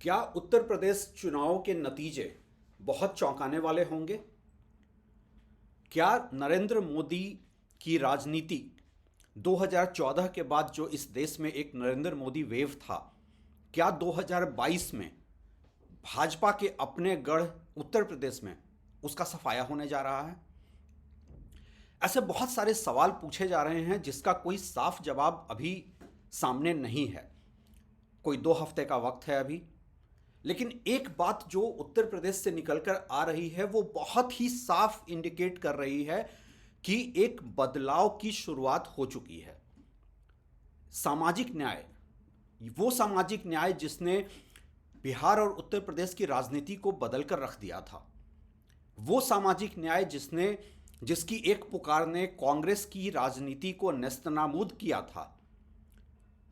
क्या उत्तर प्रदेश चुनाव के नतीजे बहुत चौंकाने वाले होंगे? क्या नरेंद्र मोदी की राजनीति 2014 के बाद जो इस देश में एक नरेंद्र मोदी वेव था, क्या 2022 में भाजपा के अपने गढ़ उत्तर प्रदेश में उसका सफाया होने जा रहा है? ऐसे बहुत सारे सवाल पूछे जा रहे हैं जिसका कोई साफ जवाब अभी सामने नहीं है। कोई 2 हफ्ते का वक्त है अभी। लेकिन एक बात जो उत्तर प्रदेश से निकलकर आ रही है वो बहुत ही साफ इंडिकेट कर रही है कि एक बदलाव की शुरुआत हो चुकी है। सामाजिक न्याय, वो सामाजिक न्याय जिसने बिहार और उत्तर प्रदेश की राजनीति को बदलकर रख दिया था, वो सामाजिक न्याय जिसकी एक पुकार ने कांग्रेस की राजनीति को नेस्तनाबूद किया था,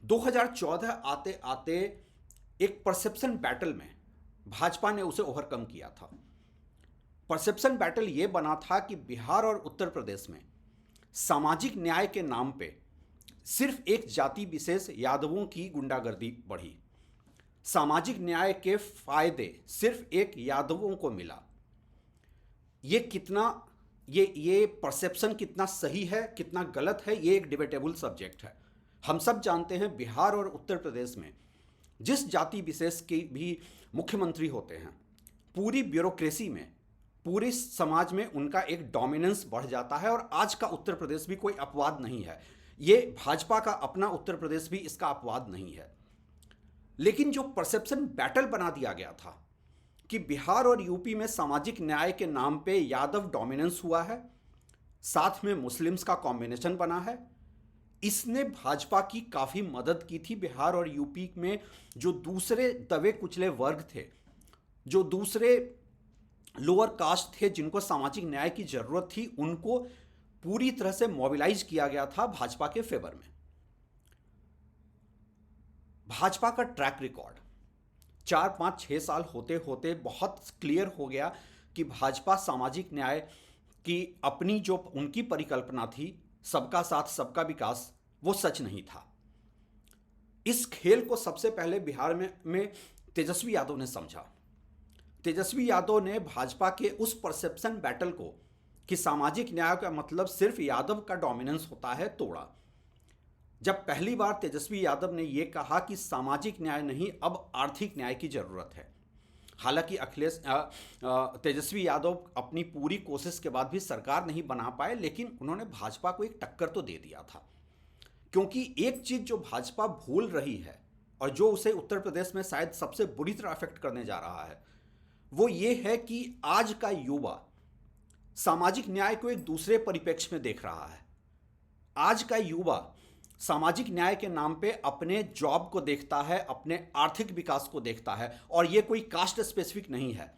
2014 आते आते एक परसेप्शन बैटल में भाजपा ने उसे ओवरकम किया था। परसेप्शन बैटल ये बना था कि बिहार और उत्तर प्रदेश में सामाजिक न्याय के नाम पे सिर्फ एक जाति विशेष यादवों की गुंडागर्दी बढ़ी। सामाजिक न्याय के फायदे सिर्फ एक यादवों को मिला। ये परसेप्शन कितना सही है, कितना गलत है, ये एक डिबेटेबल सब्जेक्ट है। हम सब जानते हैं बिहार और उत्तर प्रदेश में जिस जाति विशेष के भी मुख्यमंत्री होते हैं, पूरी ब्यूरोक्रेसी में, पूरे समाज में उनका एक डोमिनेंस बढ़ जाता है। और आज का उत्तर प्रदेश भी कोई अपवाद नहीं है। ये भाजपा का अपना उत्तर प्रदेश भी इसका अपवाद नहीं है। लेकिन जो परसेप्शन बैटल बना दिया गया था कि बिहार और यूपी में सामाजिक न्याय के नाम पे यादव डोमिनेंस हुआ है, साथ में मुस्लिम्स का कॉम्बिनेशन बना है, इसने भाजपा की काफ़ी मदद की थी। बिहार और यूपी में जो दूसरे दबे कुचले वर्ग थे, जो दूसरे लोअर कास्ट थे, जिनको सामाजिक न्याय की ज़रूरत थी, उनको पूरी तरह से मोबिलाइज किया गया था भाजपा के फेवर में। भाजपा का ट्रैक रिकॉर्ड 4 5 6 साल होते होते बहुत क्लियर हो गया कि भाजपा सामाजिक न्याय की अपनी जो उनकी परिकल्पना थी, सबका साथ सबका विकास, वो सच नहीं था। इस खेल को सबसे पहले बिहार में तेजस्वी यादव ने समझा। तेजस्वी यादव ने भाजपा के उस परसेप्शन बैटल को कि सामाजिक न्याय का मतलब सिर्फ यादव का डोमिनेंस होता है, तोड़ा। जब पहली बार तेजस्वी यादव ने यह कहा कि सामाजिक न्याय नहीं, अब आर्थिक न्याय की जरूरत है। हालांकि तेजस्वी यादव अपनी पूरी कोशिश के बाद भी सरकार नहीं बना पाए, लेकिन उन्होंने भाजपा को एक टक्कर तो दे दिया था। क्योंकि एक चीज जो भाजपा भूल रही है और जो उसे उत्तर प्रदेश में शायद सबसे बुरी तरह अफेक्ट करने जा रहा है, वो ये है कि आज का युवा सामाजिक न्याय को एक दूसरे परिप्रेक्ष्य में देख रहा है। आज का युवा सामाजिक न्याय के नाम पे अपने जॉब को देखता है, अपने आर्थिक विकास को देखता है। और ये कोई कास्ट स्पेसिफिक नहीं है।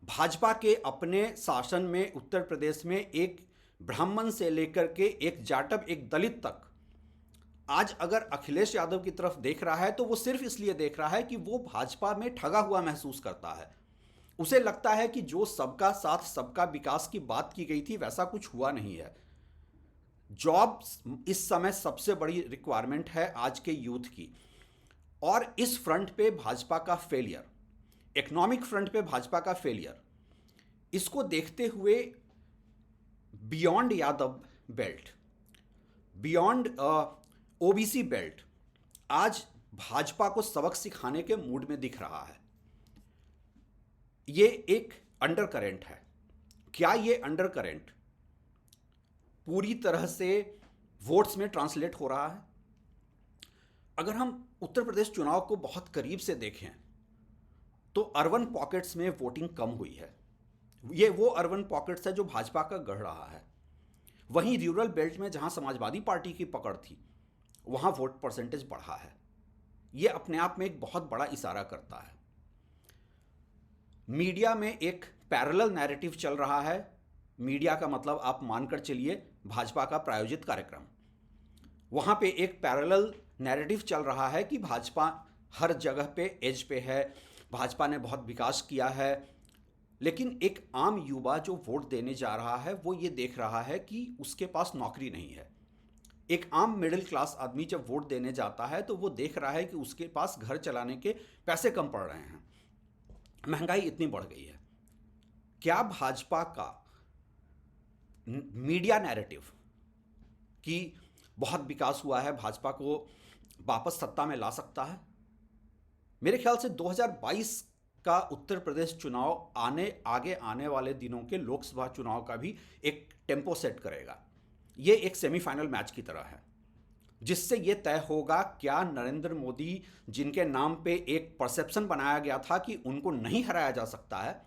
भाजपा के अपने शासन में उत्तर प्रदेश में एक ब्राह्मण से लेकर के एक जाटव, एक दलित तक आज अगर अखिलेश यादव की तरफ देख रहा है तो वो सिर्फ इसलिए देख रहा है कि वो भाजपा में ठगा हुआ महसूस करता है। उसे लगता है कि जो सबका साथ सबका विकास की बात की गई थी वैसा कुछ हुआ नहीं है। जॉब इस समय सबसे बड़ी रिक्वायरमेंट है आज के यूथ की। और इस फ्रंट पे भाजपा का फेलियर, इकोनॉमिक फ्रंट पे भाजपा का फेलियर, इसको देखते हुए beyond Yadav belt, beyond OBC belt आज भाजपा को सबक सिखाने के मूड में दिख रहा है। ये एक अंडर करेंट है। क्या ये अंडर करेंट पूरी तरह से वोट्स में ट्रांसलेट हो रहा है? अगर हम उत्तर प्रदेश चुनाव को बहुत करीब से देखें तो अर्बन पॉकेट्स में वोटिंग कम हुई है। ये वो अर्बन पॉकेट्स है जो भाजपा का गढ़ रहा है। वहीं रूरल बेल्ट में जहां समाजवादी पार्टी की पकड़ थी, वहां वोट परसेंटेज बढ़ा है। ये अपने आप में एक बहुत बड़ा इशारा करता है। मीडिया में एक पैरेलल नैरेटिव चल रहा है। मीडिया का मतलब आप मानकर चलिए भाजपा का प्रायोजित कार्यक्रम। वहाँ पे एक पैरेलल नैरेटिव चल रहा है कि भाजपा हर जगह पे एज पे है, भाजपा ने बहुत विकास किया है। लेकिन एक आम युवा जो वोट देने जा रहा है वो ये देख रहा है कि उसके पास नौकरी नहीं है, एक आम मिडिल क्लास आदमी जब वोट देने जाता है तो वो देख रहा है कि उसके पास घर चलाने के पैसे कम पड़ रहे हैं, महंगाई इतनी बढ़ गई है। क्या भाजपा का मीडिया नैरेटिव कि बहुत विकास हुआ है भाजपा को वापस सत्ता में ला सकता है? मेरे ख्याल से 2022 का उत्तर प्रदेश चुनाव आगे आने वाले दिनों के लोकसभा चुनाव का भी एक टेम्पो सेट करेगा। ये एक सेमीफाइनल मैच की तरह है, जिससे ये तय होगा क्या नरेंद्र मोदी, जिनके नाम पे एक परसेप्शन बनाया गया था कि उनको नहीं हराया जा सकता है,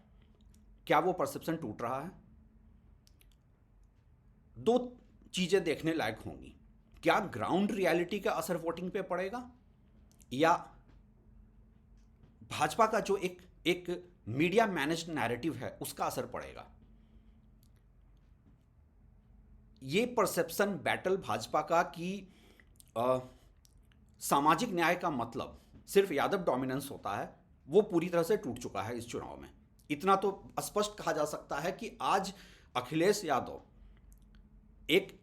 क्या वो परसेप्शन टूट रहा है? दो चीजें देखने लायक होंगी। क्या ग्राउंड रियलिटी का असर वोटिंग पे पड़ेगा, या भाजपा का जो एक एक मीडिया मैनेज्ड नैरेटिव है उसका असर पड़ेगा? ये परसेप्शन बैटल भाजपा का कि सामाजिक न्याय का मतलब सिर्फ यादव डोमिनेंस होता है, वो पूरी तरह से टूट चुका है इस चुनाव में। इतना तो स्पष्ट कहा जा सकता है कि आज अखिलेश यादव एक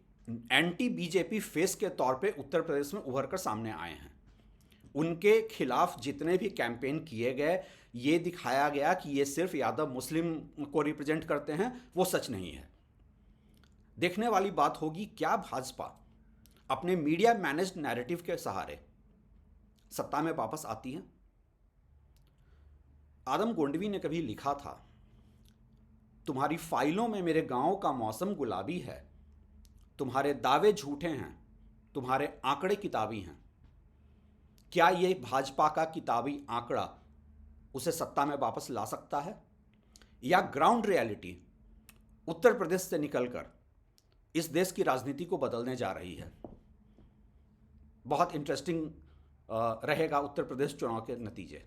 एंटी बीजेपी फेस के तौर पे उत्तर प्रदेश में उभर कर सामने आए हैं। उनके खिलाफ जितने भी कैंपेन किए गए, ये दिखाया गया कि ये सिर्फ यादव मुस्लिम को रिप्रेजेंट करते हैं, वो सच नहीं है। देखने वाली बात होगी क्या भाजपा अपने मीडिया मैनेज्ड नैरेटिव के सहारे सत्ता में वापस आती है। आदम गोंडवी ने कभी लिखा था, तुम्हारी फाइलों में मेरे गांव का मौसम गुलाबी है, तुम्हारे दावे झूठे हैं, तुम्हारे आंकड़े किताबी हैं। क्या ये भाजपा का किताबी आंकड़ा उसे सत्ता में वापस ला सकता है, या ग्राउंड रियलिटी उत्तर प्रदेश से निकलकर इस देश की राजनीति को बदलने जा रही है? बहुत इंटरेस्टिंग रहेगा उत्तर प्रदेश चुनाव के नतीजे।